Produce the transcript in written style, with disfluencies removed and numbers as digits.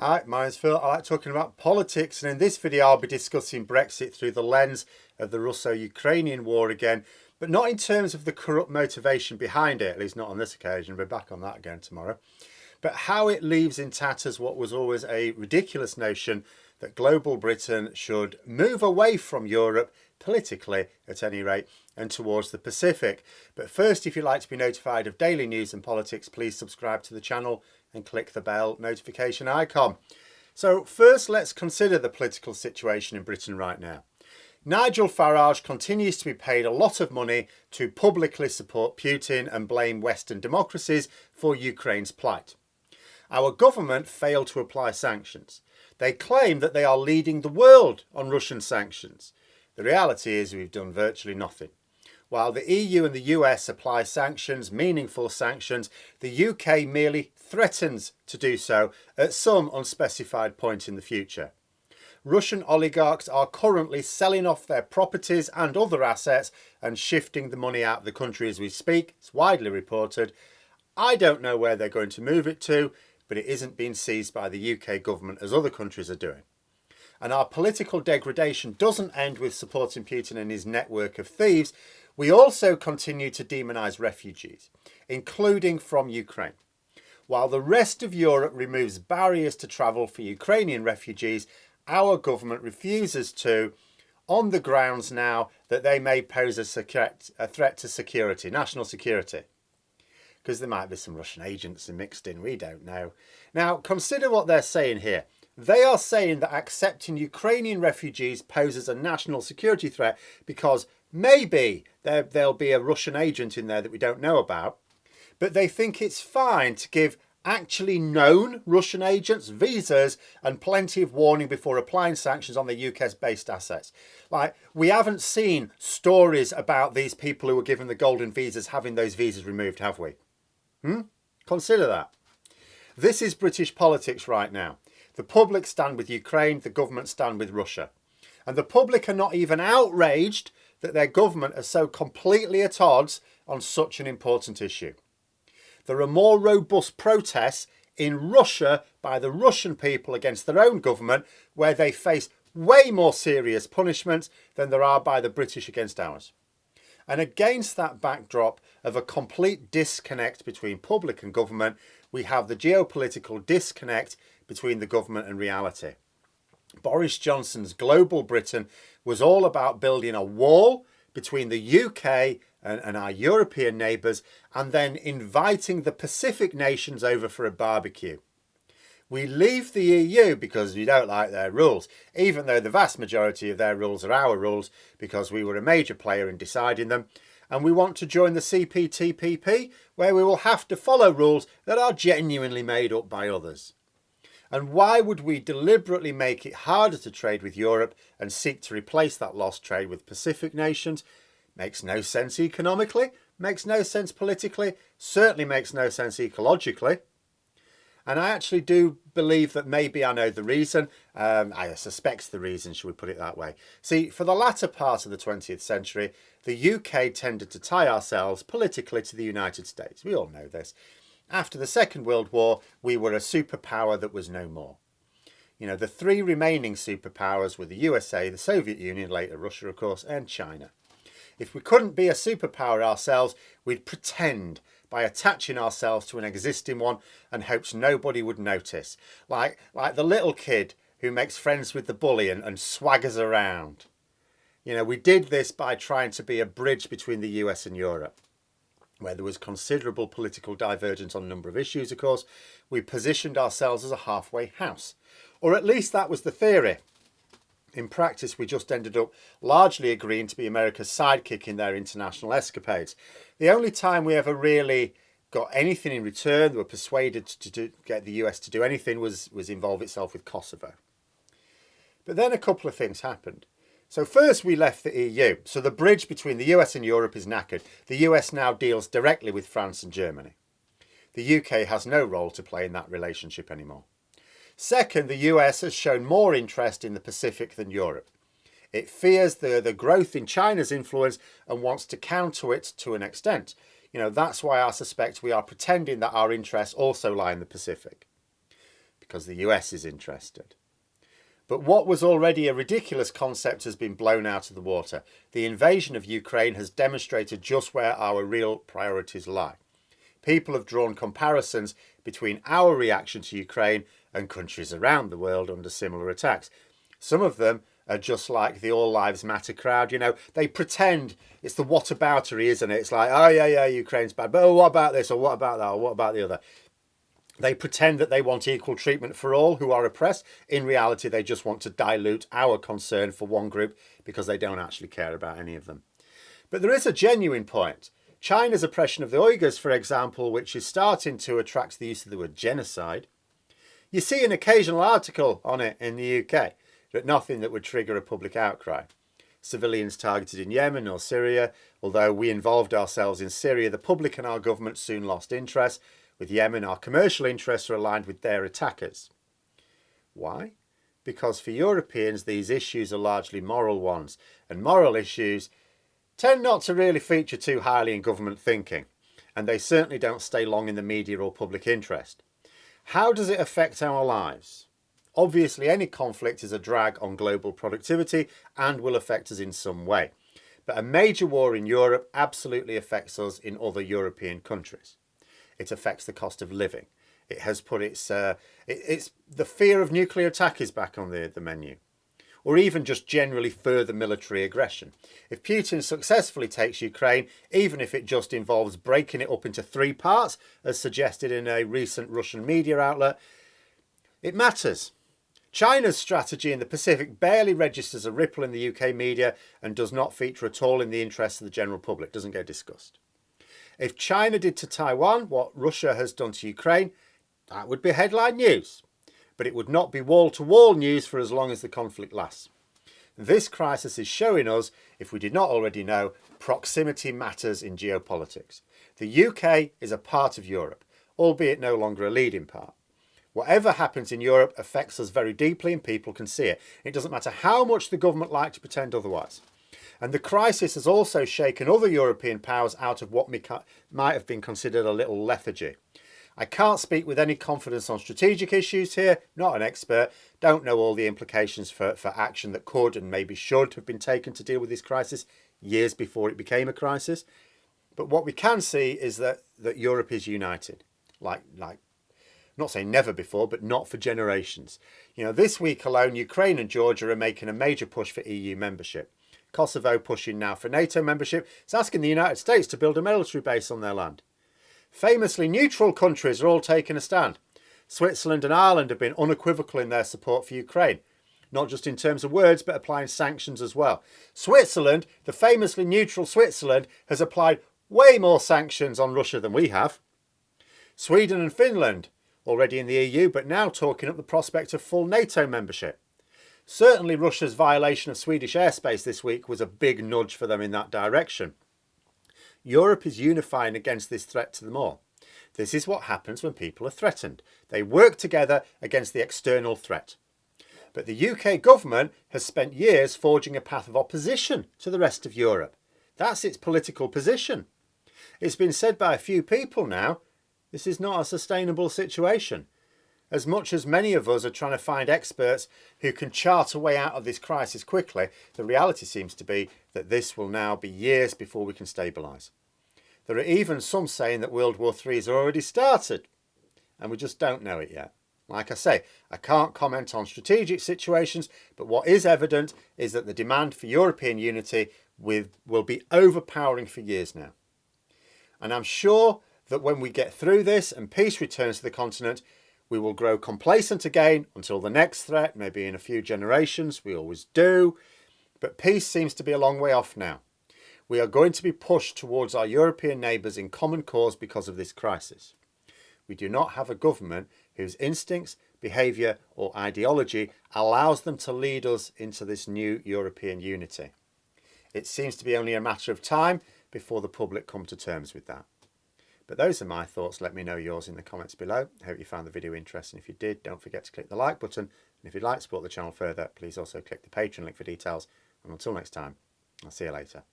Hi, my name's Phil. I like talking about politics, and in this video I'll be discussing Brexit through the lens of the Russo-Ukrainian war again, but not in terms of the corrupt motivation behind it, at least not on this occasion. We're back on that again tomorrow. But how it leaves in tatters what was always a ridiculous notion that global Britain should move away from Europe, politically at any rate, and towards the Pacific. But first, if you'd like to be notified of daily news and politics, please subscribe to the channel and click the bell notification icon. So first, let's consider the political situation in Britain right now. Nigel Farage continues to be paid a lot of money to publicly support Putin and blame Western democracies for Ukraine's plight. Our government failed to apply sanctions. They claim that they are leading the world on Russian sanctions. The reality is we've done virtually nothing. While the EU and the US apply sanctions, meaningful sanctions, the UK merely threatens to do so at some unspecified point in the future. Russian oligarchs are currently selling off their properties and other assets and shifting the money out of the country as we speak. It's widely reported. I don't know where they're going to move it to, but it isn't being seized by the UK government as other countries are doing. And our political degradation doesn't end with supporting Putin and his network of thieves. We also continue to demonise refugees, including from Ukraine. While the rest of Europe removes barriers to travel for Ukrainian refugees, our government refuses to, on the grounds now that they may pose a threat to security, national security. Because there might be some Russian agents mixed in, we don't know. Now, consider what they're saying here. They are saying that accepting Ukrainian refugees poses a national security threat because maybe there'll be a Russian agent in there that we don't know about, but they think it's fine to give actually known Russian agents visas and plenty of warning before applying sanctions on the UK's based assets. Like, we haven't seen stories about these people who were given the golden visas having those visas removed, have we? Consider that. This is British politics right now. The public stand with Ukraine, the government stand with Russia. And the public are not even outraged that their government are so completely at odds on such an important issue. There are more robust protests in Russia by the Russian people against their own government, where they face way more serious punishments than there are by the British against ours. And against that backdrop of a complete disconnect between public and government, we have the geopolitical disconnect between the government and reality. Boris Johnson's global Britain was all about building a wall between the UK and our European neighbours, and then inviting the Pacific nations over for a barbecue. We leave the EU because we don't like their rules, even though the vast majority of their rules are our rules because we were a major player in deciding them. And we want to join the CPTPP, where we will have to follow rules that are genuinely made up by others. And why would we deliberately make it harder to trade with Europe and seek to replace that lost trade with Pacific nations? Makes no sense economically, makes no sense politically, certainly makes no sense ecologically. And I actually do believe that maybe I know the reason. I suspect the reason, should we put it that way. See, for the latter part of the 20th century, the UK tended to tie ourselves politically to the United States. We all know this. After the Second World War, we were a superpower that was no more. You know, the three remaining superpowers were the USA, the Soviet Union, later Russia, of course, and China. If we couldn't be a superpower ourselves, we'd pretend by attaching ourselves to an existing one and hopes nobody would notice. Like the little kid who makes friends with the bully and swaggers around. You know, we did this by trying to be a bridge between the US and Europe, where there was considerable political divergence on a number of issues, of course. We positioned ourselves as a halfway house, or at least that was the theory. In practice, we just ended up largely agreeing to be America's sidekick in their international escapades. The only time we ever really got anything in return, were persuaded to get the US to do anything, was involve itself with Kosovo. But then a couple of things happened. So first we left the EU. So the bridge between the US and Europe is knackered. The US now deals directly with France and Germany. The UK has no role to play in that relationship anymore. Second, the US has shown more interest in the Pacific than Europe. It fears the growth in China's influence and wants to counter it to an extent. That's why I suspect we are pretending that our interests also lie in the Pacific. because the US is interested. But what was already a ridiculous concept has been blown out of the water. The invasion of Ukraine has demonstrated just where our real priorities lie. People have drawn comparisons between our reaction to Ukraine and countries around the world under similar attacks. Some of them are just like the All Lives Matter crowd, you know, they pretend it's the whataboutery, isn't it? It's like, oh yeah, Ukraine's bad, but oh, what about this, or what about that, or what about the other? They pretend that they want equal treatment for all who are oppressed. In reality, they just want to dilute our concern for one group because they don't actually care about any of them. But there is a genuine point. China's oppression of the Uyghurs, for example, which is starting to attract the use of the word genocide. You see an occasional article on it in the UK, but nothing that would trigger a public outcry. Civilians targeted in Yemen or Syria, although we involved ourselves in Syria, the public and our government soon lost interest. With Yemen, our commercial interests are aligned with their attackers. Why? Because for Europeans, these issues are largely moral ones, and moral issues tend not to really feature too highly in government thinking, and they certainly don't stay long in the media or public interest. How does it affect our lives? Obviously, any conflict is a drag on global productivity and will affect us in some way. But a major war in Europe absolutely affects us in other European countries. It affects the cost of living. It has put it's the fear of nuclear attack is back on the menu. Or even just generally further military aggression. If Putin successfully takes Ukraine, even if it just involves breaking it up into 3 parts, as suggested in a recent Russian media outlet, it matters. China's strategy in the Pacific barely registers a ripple in the UK media and does not feature at all in the interests of the general public, doesn't get discussed. If China did to Taiwan what Russia has done to Ukraine, that would be headline news. But it would not be wall-to-wall news for as long as the conflict lasts. This crisis is showing us, if we did not already know, proximity matters in geopolitics. The UK is a part of Europe, albeit no longer a leading part. Whatever happens in Europe affects us very deeply and people can see it. It doesn't matter how much the government like to pretend otherwise. And the crisis has also shaken other European powers out of what might have been considered a little lethargy. I can't speak with any confidence on strategic issues here, not an expert, don't know all the implications for action that could and maybe should have been taken to deal with this crisis years before it became a crisis. But what we can see is that Europe is united, like not saying never before, but not for generations. You know, this week alone, Ukraine and Georgia are making a major push for EU membership. Kosovo pushing now for NATO membership. It's asking the United States to build a military base on their land. Famously neutral countries are all taking a stand. Switzerland and Ireland have been unequivocal in their support for Ukraine, not just in terms of words, but applying sanctions as well. Switzerland, the famously neutral Switzerland, has applied way more sanctions on Russia than we have. Sweden and Finland, already in the EU, but now talking up the prospect of full NATO membership. Certainly Russia's violation of Swedish airspace this week was a big nudge for them in that direction. Europe is unifying against this threat to them all. This is what happens when people are threatened. They work together against the external threat. But the UK government has spent years forging a path of opposition to the rest of Europe. That's its political position. It's been said by a few people now, this is not a sustainable situation. As much as many of us are trying to find experts who can chart a way out of this crisis quickly, the reality seems to be that this will now be years before we can stabilise. There are even some saying that World War III has already started, and we just don't know it yet. Like I say, I can't comment on strategic situations, but what is evident is that the demand for European unity will be overpowering for years now. And I'm sure that when we get through this and peace returns to the continent, we will grow complacent again until the next threat, maybe in a few generations. We always do. But peace seems to be a long way off now. We are going to be pushed towards our European neighbours in common cause because of this crisis. We do not have a government whose instincts, behaviour or ideology allows them to lead us into this new European unity. It seems to be only a matter of time before the public come to terms with that. But those are my thoughts. Let me know yours in the comments below. I hope you found the video interesting. If you did, don't forget to click the like button. And if you'd like to support the channel further, please also click the Patreon link for details. And until next time, I'll see you later.